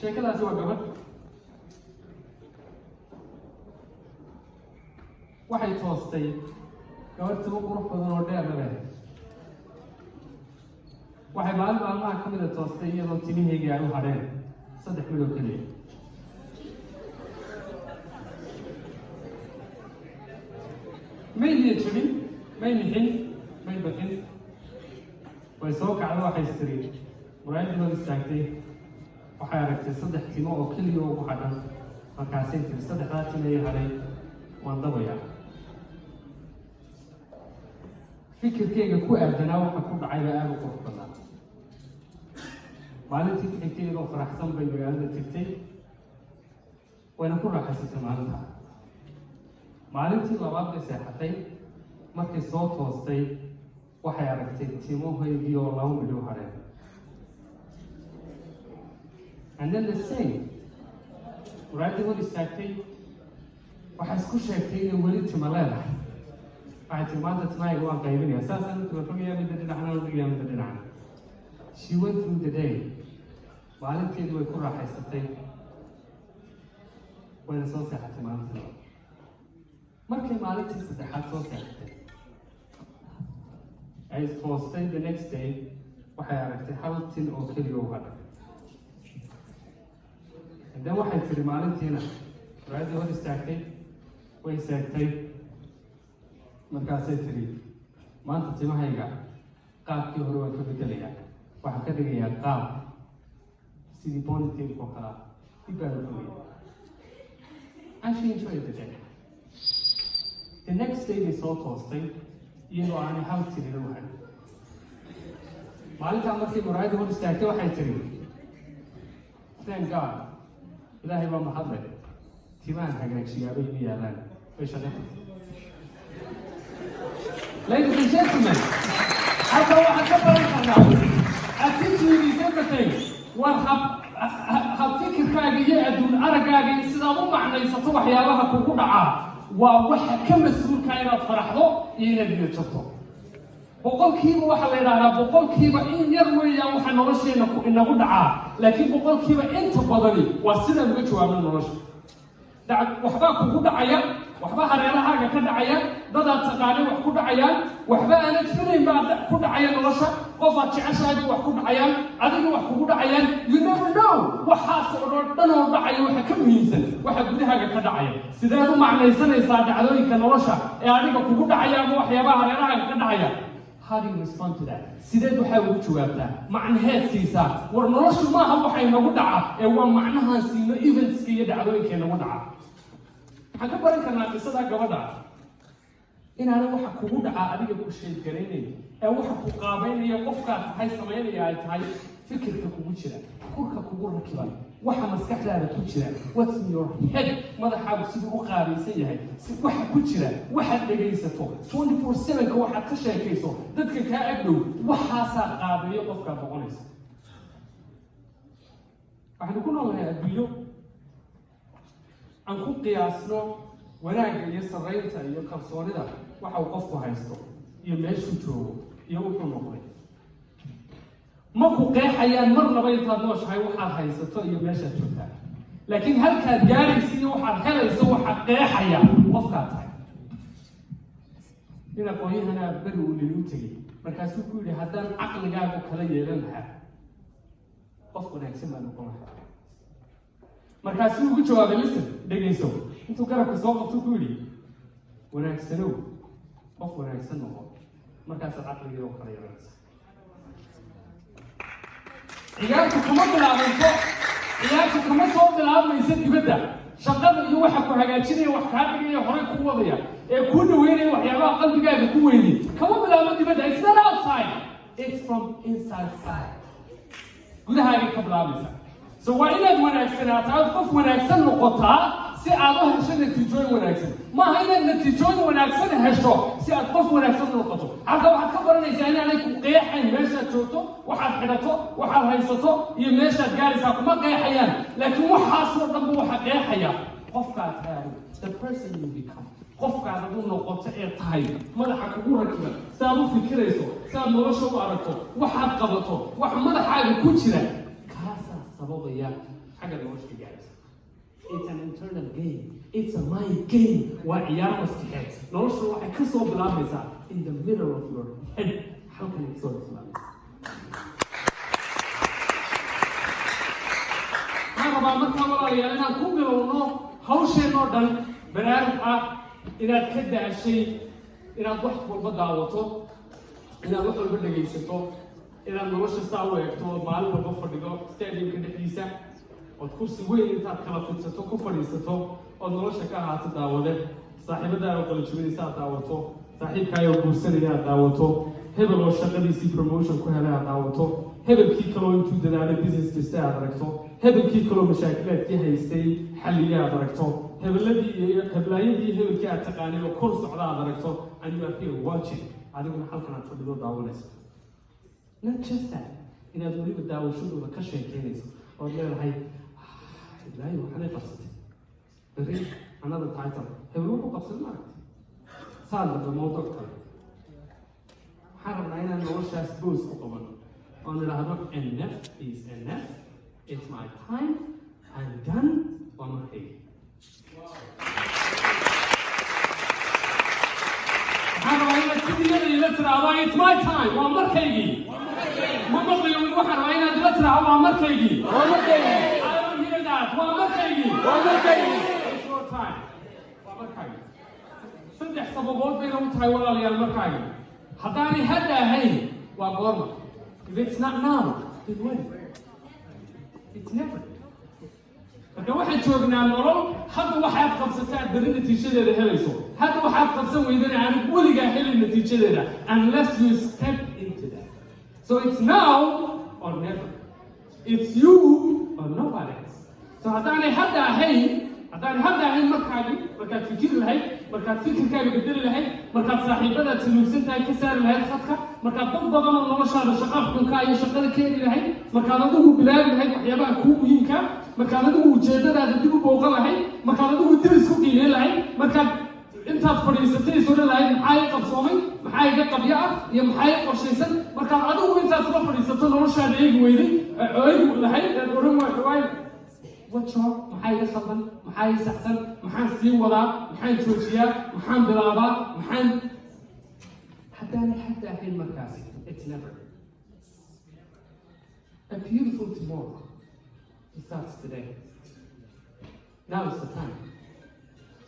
sheekadaasi waa gabadh waxay toostay gabadh timo qurux badan oo dheer leh waxay maalmaha ka mid ah toostay iyadoo timiheygii ay u hadheen 3 bilood kaliya may niyadjabin may nixin may baqin way soo kacday waxay istiri muraayadii wada istaagtay waxay aragtay 3 timo oo keliya ugu hadhan markaasay tiri 3daa timo ay hadhay waan dabayaa fikirkeyga ku aadanaa waxa ku dhacay baa aad u qurux badan maalintii xigtay iyadoo faraxsan bay magaalada tagtay wayna ku raaxaysatay maalintii labaad bay seexatay markay soo toostay waxay aragtay timohaydii oo 2 milyan hadheen and then the same muraayadii wada istaagtay waxay isku sheegtay inay weli timo leedahay waxay tiri maanta timahayga waan qaybinaya saasaan u rogayaa midda dhinacna u dhigayaa midda dhinacna she went through the day maalinteedii way ku raaxaysatay wayna soo seexatay maalintii markay maalintii saddexaad soo seexatay ay toostay the next day waxay aragtay 1 tin oo keliya u hadhay and then waxay tiri maalintiina muraayadii hor istaagtay way seegtay markaasay tiri maanta timahayga qaabkii hore waan ka bedelayaa waxaan ka dhigayaa qaab sidii ponytailka oo kala dib baan u fogay and she enjoyed the day the next day bay soo toostay iyadoo aanay 1 tin u hadhin maalintaa markii muraayadii hor istaagtay waxay tiri thank God ilaahay baa mahadle timaan hagaajiyaabay ma yaalaan way shaqaytay ladies and gentlemen hadda waxaan ka baran karnaa attitude is everything war hab fikirkaaga iyo adduun araggaaga sidaad u macnaysato waxyaabaha kugu dhacaa waa waxa ka mas-uulka inaad faraxdo iyo inaad niyadjabto boqolkiiba waxaa la yidhaahdaa boqolkiiba in yar weeyaan waxa nolosheena inagu dhacaa laakiin boqolkiiba inta badani waa sidaan uga jawaabno nolosha waxbaa kugu dhacaya waxba hareerahaaga ka dhacaya dadaad taqaanay wax ku dhacayaan waxba aanad filayn baa ku dhacaya nolosha qofaad jeceshahay wax ku dhacayaan adiga wax kugu dhacayaan you never know waxaas oo dhan oo dhacaya waxa ka muhiimsan waxa gudahaaga ka dhacaya sideed u macnaysanaysaa dhacdooyinka nolosha ee adiga kugu dhacaya ama waxyaabaha hareerahaaga ka dhacaya how do you respond to that sideed waxaa ugu jawaabtaa macnaheed siisaa war noloshu maaha waxay nagu dhaca ee waa macnahaan siino eventska iyo dhacdooyinka nagu dhaca waxaan ka baran karnaa qisada gabadha inaana waxa kugu dhacaa adiga ku sheegaraynay ee waxa ku qaabeynaya qofkaad tahay samaynaya ay tahay fikirka kugu jira kurka kugu rakiban waxa maskaxdaada ku jira what's in your head madaxaagu siduu u qaabaysan yahay si waxa ku jira waxaad dhegaysato 24/7 waxaad ka sheekayso dadka kaa agdhow waxaasaa qaabeeyo qofkaad noqonaysa waxaanu ku noolahay adduunyo aan ku qiyaasno wanaagga iyo sarraynta iyo kalsoonida waxa uu qofku haysto iyo meeshuu joogo iyo wuxuu noqday ma ku qeexayaan marnaba intaad nooshahay waxaad haysato iyo meeshaad joogtaa laakiin halkaad gaaraysa iyo waxaad helayso waxaad qeexaya qofkaad tahay nin aqoon-yahanaa beri uu lilu tegey markaasuu ku yidhi haddaan caqligaagu kala yeelan lahaa qof wanaagsan baa noqon lahaa markaasuu ugu jawaabay listen dhegayso intuu garabka soo qabtuu ku yidhi wanaagsanow qof wanaagsan noqon markaasaad caqligii oo kala yeelanaysa ciyaartu kuma bilaabayso ciyaartu kama soo bilaabaysa dibadda shaqada iyo waxa ku hagaajinaya wax kaa dhigaya horay ku wadaya ee kuu dhaweynaya waxyaabaha qalbigaaga ku weynay kama bilaabo dibadda it's not outside it's from inside side gudahaagay ka bilaabaysa so waa inaad wanaagsanaataa aad qof wanaagsan noqotaa si aad u hesho natiijooyin wanaagsan maaha inaad natiijooyin wanaagsan hesho si aad qof wanaagsan noqoto halka waxaad ka baranaysaa inaanay ku qeexayn meeshaad joogto waxaad xidhato waxaad haysato iyo meeshaad gaaraysaa kuma qeexayaan laakiin waxaasoo dhanba waxa qeexaya qofkaad tahay the person you become qofkaad adu noqoto ee tahay madaxa kugu rakiban si aad u fikirayso si aad nolosha u aragto waxaad qabato wax madaxaaga ku jira kaasaa sababaya حاجة نوشك جالس. It's an internal game. It's a mind game. وعيار مسكحات. نوش واحد كسر بلابسة in the middle of your head. How can it solve بلابسة؟ أنا بعمل كم مرة يعني أنا كوبي لونه هوشة نودن بنعرف إذا كده الشيء إذا ضحك والبدعوته إذا ضحك والبدعيسته إذا نوش الساوي تو مال وبفر دقو ستاديوم كده كيسة وتكرسي وين أنت تكلفتته كفريسته ونوش كهات داوده صاحب دار وقل شوي ساعة داوته صاحب كايو بوسني داوته هبل وشغلي سي بروموشن كهلا داوته هبل كي كلو انتو دلالة بيزنس كستا دركتو هبل كي كلو مشاكلات كي هيستي حلية دركتو هبلايدي هبل كي اتقاني وكورس على دركتو and you are here watching هذا من حلقة نتفضلوا داونس not just that إن أدوري بداو شنو بكشف كينيس ولا هاي لا يوحنا قصتي بريد another title هبلوكو قصة المرة صار بالموضوع كله حرب عينا نوشة سبوس قبل أنا لهذا enough is enough it's my time I'm done وما هي حرب عينا كذي يلا ترى it's my time وما كيجي ما بقول يوم واحد عينا يلا ترى وما كيجي I don't hear that وما كيجي it's your time وما كيجي صدق سببات بينهم تاي ولا ليال ما كيجي حتى هذا هي وقرما if it's not now it when it's never marka waxaan joognaa nolol hadda waxaad qabsataa bari natiijadeeda helayso hadda waxaad qabsan weydana aan weligaa helin natiijadeeda unless you step into that so it's now or never it's you or nobody else so haddaanay hadda ahayn markaad fikir lahayd markaad fikirkaaga bedeli lahayd markaad saaxiibada taluugsantahay ka saari lahayd khadka markaad dad badan oo noloshaada shaqo xunka iyo shaqada keeni lahayd markaad adigu bilaabi lahayd waxyaabaha kuu muhiimka markaad adigu ujeedadaada dib u booqan lahayd markaad adigu dib isku qiimeyn lahayd markaad intaad fadhiisatay soo lahayd maxaa i qabsoomay maxaa iga qabyo ah iyo maxaa i qorshaysan markaad adigu intaad soo fadhiisato noloshaada eegi weyday eegi lahayd aad oran waay what's wrong maxaa iga khaldan maxaa i saxsan maxaan sii wadaa maxaan joojiyaa maxaan bilaabaa maxaan haddaanay hadda ahayn markaasi it's never a beautiful tomorrow it starts today now is the time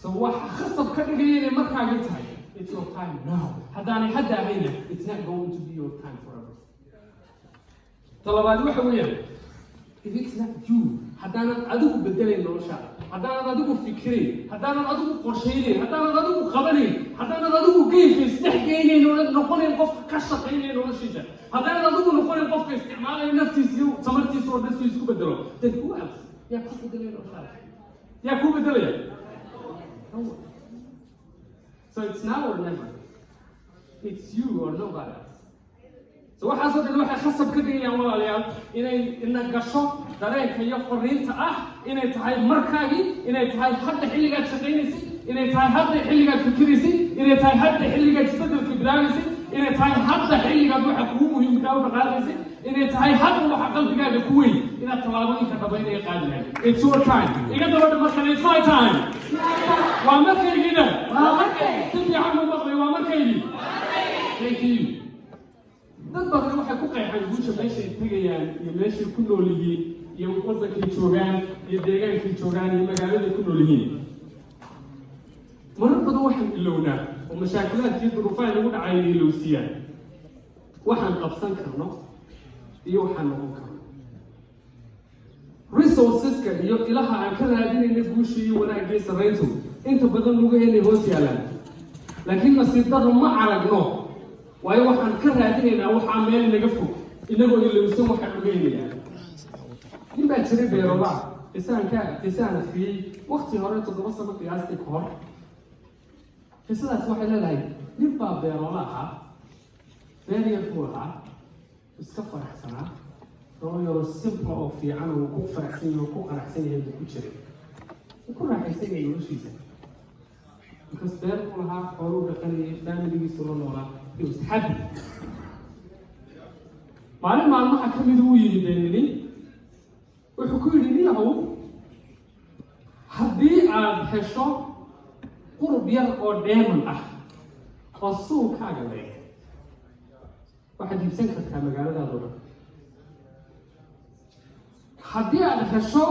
so waxa khasab ka dhigaya inay markaaga tahay it's your time now haddaanay hadda ahayna it's not going to be your time forever talabaad waxa weeyaan if it's not you haddaanad adigu bedelayn noloshaada haddaanad adigu fikirin haddaanad adigu qorshaynayn haddaanad adigu qabanayn haddaanad adigu geelka isdhex geynayn oo noqonayn qofka ka shaqaynaya noloshiisa haddaanad adigu noqonayn qofka isticmaalaya naftiisa iyo tamartiisa oo dhan isku bedelo then who else yaa ku bedelaya noloshaada yaa ku bedelaya so it's now or never it's you or nobody else so waxaasoo dhan waxay khasab ka dhigayaan walaalayaal inay ina gasho dareenka iyo fariinta ah inay tahay markaagii inay tahay hadda xilligaad shaqaynaysay inay tahay hadda xilligaad fikiraysay inay tahay hadda xilligaad isbedelka bilaabaysay inay tahay hadda xilligaad waxa kugu muhiimkaa u dhaqaaqaysay inay tahay hadda waxa qalbigaaga ku weyn inaad tallaabooyinka dhabaynaya qaadi lahayd it's your time iga dabadha markan it's my time waa markaygiina si fiican u maqlay waa markaygii thank you dad badan waxay ku qeexaan guusha meeshay tegayaan iyo meeshay ku nool yihiin iyo waddankay joogaan iyo deegaankay joogaan iyo magaaladay ku nool yihiin marar badan waxaan ilownaa oo mashaakilaadka iyo duruufaha nagu dhacaya ilowsiyaan waxaan qabsan karno iyo waxaan noqon karno resourceska iyo ilaha aan ka raadinayna guusha iyo wanaagii sarrayntu inta badan lugaheennay hoos yaalaan laakiin nasiib darro ma aragno waayo waxaan ka raadinaynaa waxaa meel naga fog inagoo ilowsan waxaan ogeynayaa nin baa jiray beerooba qisaan akhriyey waqti hore 7 sano qiyaastii ka hor qisadaas waxay leedahay nin baa beeroola ahaa beer yar buu lahaa iska faraxsanaa nolol yaroo simple oo fiican oo ku faraxsan yahay oo ku qanacsan yahay buu ku jiray ku raaxaysan yahay noloshiisa markaas beer buu lahaa xooluu dhaqanayay faamiligiisu la noolaa he was happy maalin maalmaha ka mid uu yimid beenini wuxuu ku yidhi nin yahow aad hesho qurub yar oo diamond ah oo suuqaaga leeyahay waxaad iibsan kartaa magaaladaada oo dhan haddii aad hesho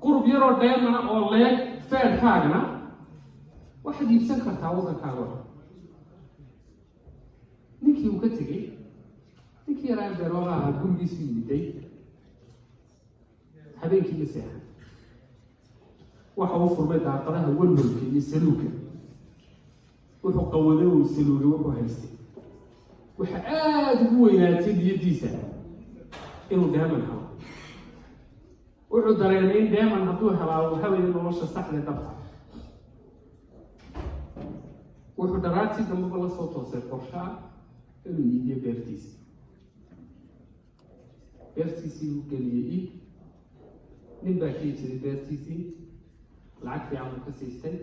qurub yar oo diamond ah oo leeg feerkaagana waxaad iibsan kartaa waddankaaga oo dhan ninkii uu ka tegey ninkii yaraa beerooga ahaa gurigiisuu yimiday habeenkii ma seexan waxa uu furmay daaqadaha walwalka iyo saluuga wuxuu qawaday uu saluugay wuxuu haystay waxa aada ugu weynaatay niyadiisa inuu diamond helo wuxuu dareemay in diamond hadduu helaa hawaya nolosha saxda dhabta wuxuu daraartii dambaba la soo toosay qorshaa inuu iibiyo beertiisii uu geliyey iib nin baa ka iibsaday beertiisii lacag fiican uu ka siistay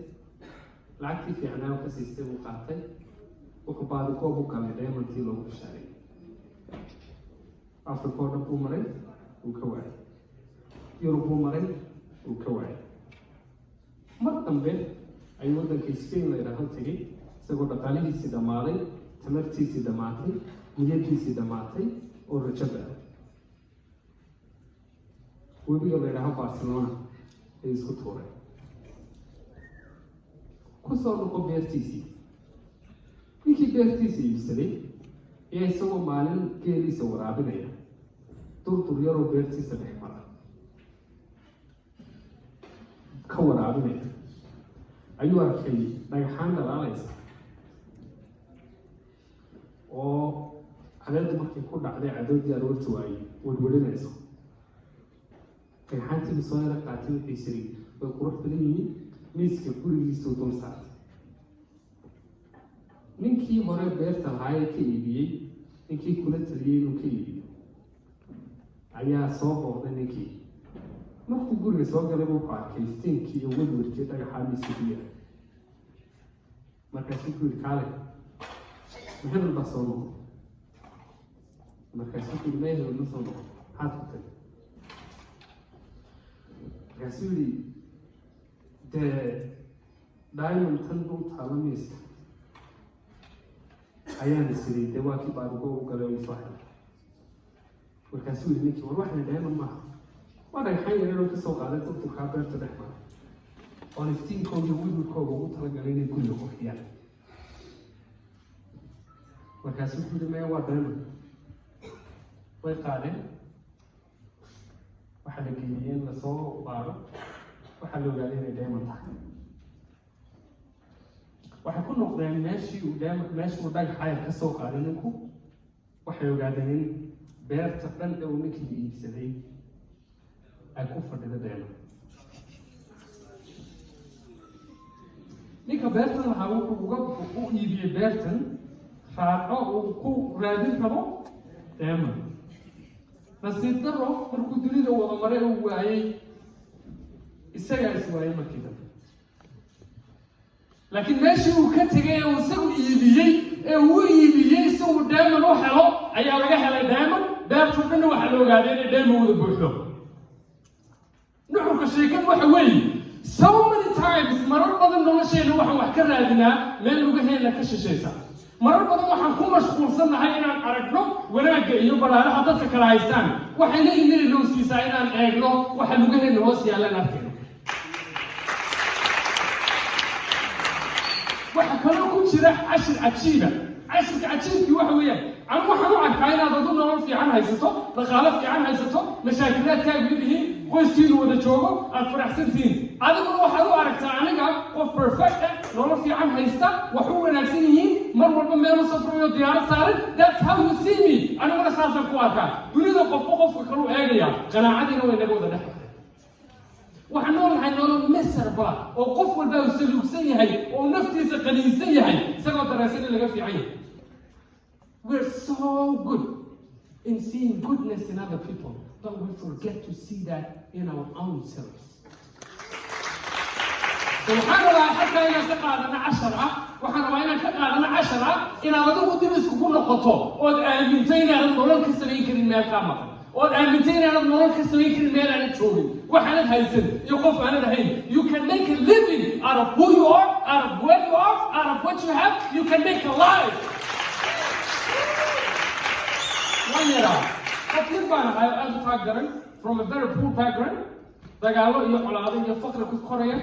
lacagtii fiicnaa uu ka siistay uu qaatay wuxuu baadikoob u galay diamondkii loogu bishaaray africa oo dhan buu maray uu ka waayay yurub buu maray uu ka waayay mar dambe ayuu waddanka Spain la yidhaaho tegey isagoo dhaqaalihiisii dhammaaday tamartiisii dhammaatay niyadiisii dhammaatay oo rajada webiga la yidhaaho Barcelona ay isku tuuray kusoo noqo beertiisii ninkii beertiisa iibsaday ayaa isagoo maalin geeliisa waraabinaya durdur yaroo beertiisa dhex mara ka waraabinaya ayuu arkay dhagaxaan dhalaalaysa oo cadeedu markay ku dhacday cadoodii aroorta waayey warwarinayso dhagaxaantii soo yara qaatay wixii siri way qurux badan yihiin miiska gurigiisuu dul saartay ninkii hore beerta lahaayee ka iibiyey ninkii kula taliyey inuu ka iibiyo ayaa soo booqday ninkii markuu guriga soo galay wuxuu arkay iftiinkii iyo welwelkii dhagaxaa miiska ku yahay markaasuu ku yidhi kaale maxamed baa soo noqo markaasuu ku yidhi mahel ma soo noqo maxaad ku tagi markaasuu yidhi dee diamond tan dul taalo miiska ayaan isiri dee waa kii baadigo u galay oo soo helay markaasuu yidhi ninkii war waxna diamond maaha waa dhagaxaan yareeroo kasoo qaaday durturkaa beerta dhex mara oon iftiinkooda iyo wilwilkooda ugu talagalay inay guriga qurxiyaan markaasuu ku yidhi maya waa diamond way qaadeen waxaa la geeyey in lasoo baaro waxaa la ogaaday inay diamond tahay waxay ku noqdeen meeshuu dhagaxaya ka soo qaaday ninku waxay ogaadeen in beerta dhan ee uu ninkii iibsaday ay ku fadhido diamond ninka beertan lahaa wuxuu u iibiyey beertan raaco uu ku raadin rabo diamond nasiib daro markuu dunida wada maray uu waayey isagaa is waayey markii dambe laakiin meeshii uu ka tegay ee uu isagu iibiyey si uu diamond u helo ayaa laga helay diamond beertu dhanna waxaa la ogaaday inay diamond wada buuxdo nuxurka sheekadu waxa weeye so many times marar badan nolosheena waxaan wax ka raadinaa meel lugaheena ka shishaysa marar badan waxaan ku mashquulsannahay inaan aragno wanaagga iyo balaalaha dadka kala haystaan waxayna inay noo siisaa inaan eegno waxa lugaheena hoos yaallaan arkayno waxa kaloo ku jira cashir cajiiba cashirka cajiibkii waxa weeyaan anu waxaan u arkaa inaad adu nolol fiican haysato dhaqaalo fiican haysato mashaakilaadkaagu yihiin qoyskiinu wada joogo aad faraxsantihiin adiguna waxaad u aragtaa aniga qof perfect ah nolol fiican haysta wax u wanaagsan yihiin mar walba meel u safrayo diyaarad saaran that's how you see me aniguna saasaan ku arkaa dunida qofka kalu eegaya qanaacadiina way naga wada dhex waxaan noolahay nolol miserable oo qof walba uu saluugsan yahay oo naftiisa qaniinsan yahay isagoo dareensan in laga fiican yahay we're so good in seeing goodness in other people but we forget to see that in our own selves waxaan rabaa xataa inaan ka qaadano 10 inaad adigu dib iskugu noqoto ood aaminto inaadan nolol ka samayn karin meel kaa maqan ood aaminteen inaad nolol ka samayn karin meel aanad joogin waxaanad haysan iyo qof aanad ahayn. You can make a living out of who you are, out of where you are, out of what you have. You can make a life. One year out. But you're going to talk from a very poor background. dagaalo iyo colaado iyo faqri ku koraya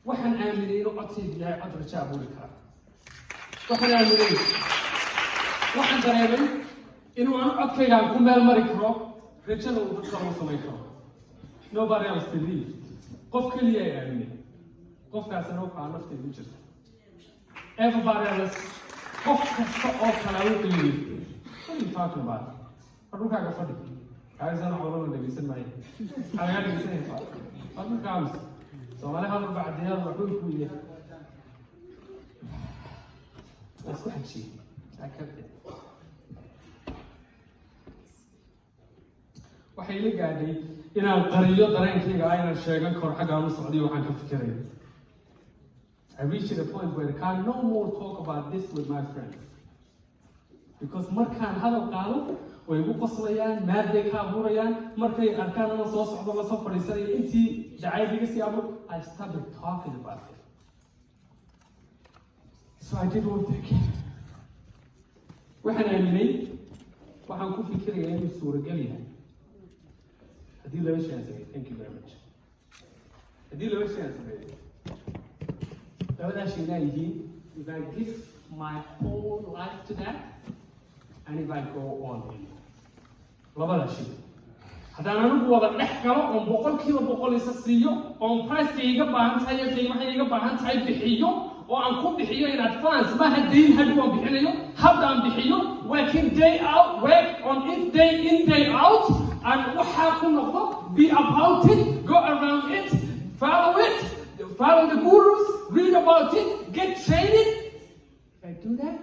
waxaan aaminay inuu codkayga yahay cod rajo abuuri kara. waxaan aaminay waxaan dareemay inuu aan codkaygaan ku meel mari karo rajada uu dadka loo samayn karo. Nobody else believed. qof keliya ay aaminay qofkaasina waxaa nafteedu jirta. Everybody else qof kasta oo kale uu believed. What are you talking about? Adukaaga fadhi عايزين عوضنا اللي بيسمع ايه؟ على قاعد يسمع فاضل خامس سؤال هذا بعد هذا بقول كويه بس واحد شيء أكمل وحيلي قاعدي إن القرية طريقة كذا عاينا الشيء كور حاجة عن السعودية وعن كفكرين. I reached a point where I can no more talk about this with my friends because مركان هذا قالوا ويبقوا قصريان مادة كابوريان مركي أركان أنا صوص عضو الله صفر يسري أنتي جعاي بيجي أبو I started talking about it. So I did one thing. وإحنا عملي وحنكون في كذا يعني الصورة قليلة. هدي له إيش يعني سوي. Thank you very much. هدي له إيش يعني سوي. لو ده شيء نايجي if I give my whole life to that and if I go on with it. labada shay haddaan anigu wada dhex galo oon boqolkiiba boqol isa siiyo oon priceka iga baahan tahay iyo qiimaha iga baahan tahay bixiyo oo aan ku bixiyo in advance ma haddayn hadhow aan bixinayo hadda aan bixiyo working day out work on it day in day out and waxaa ku noqdo be about it go around it follow the gurus read about it get trained. If I do that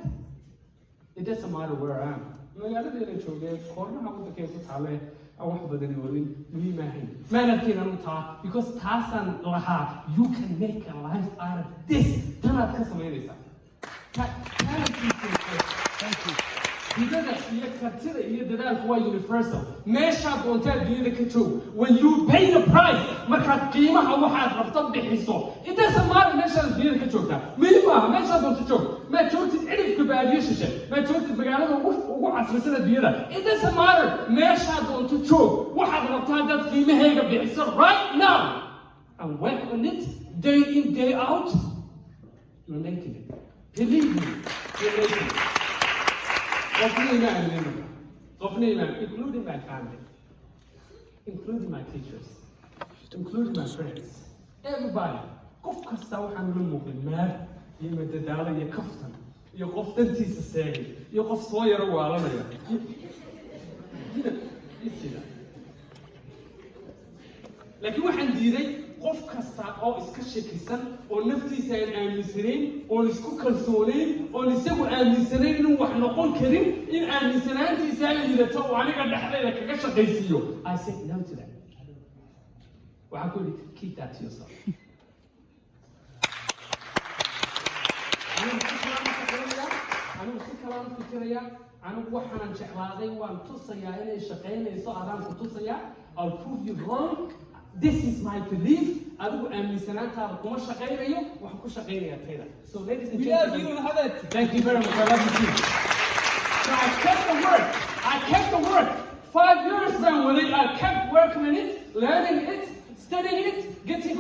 it doesn't matter where I am. magaalada inay joogeen koornaha waddankeeda ku taale aan wax badani wadin muhiim ahayn maanadkeena anu taa because taasaan lahaa you can make a life out of this tanaad ka samaynaysaa hidada iyo kartida iyo dadaalku waa universal meeshaad doontaad duniyada ka joog when you pay the price markaad qiimaha waxaad rabto bixiso it doesn't matter meeshaad duniyada ka joogtaa muhiim maaha meeshaad doonto joog ma joogtid cidhifka baadiyo shishe ma joogtid magaalada ugu casrisana duniyada it doesn't matter meeshaad doonto joog waxaad rabto haddaad qiimahayga bixiso right now and work on it day in day out you're making it believe me you're making it. Including my family, including my teachers, including my friends, everybody. qof kasta waxaan la muuqin maar iyo madadaalo iyo kaftan iyo qof dantiisa seegay iyo qof soo yaro waalanaya laakiin waxaan diiday qof kasta oo iska shakisan oo naftiisa aan aaminsanayn oo isku kalsoonayn oo isagu aaminsanayn inuu wax noqon karin in aaminsanaantiisa ay liidato oo aniga dhexdeeda kaga shaqaysiiyo I said no to that. waxaan ku yidhi keep that to yourself. anigu si kalaan u fikirayaa anigu waxaanan jeclaaday waan tusayaa inay shaqaynayso adaan ku tusayaa I'll prove you wrong. This is my belief. Adigu aaminsanaantaada kuma shaqaynayo waxaan ku shaqaynayaa tayda. So ladies and gentlemen, we love you and have it. Thank you very much. I love you too. So I kept the word. I kept the word. 5 years then with it, I kept working on it, learning it, studying it, getting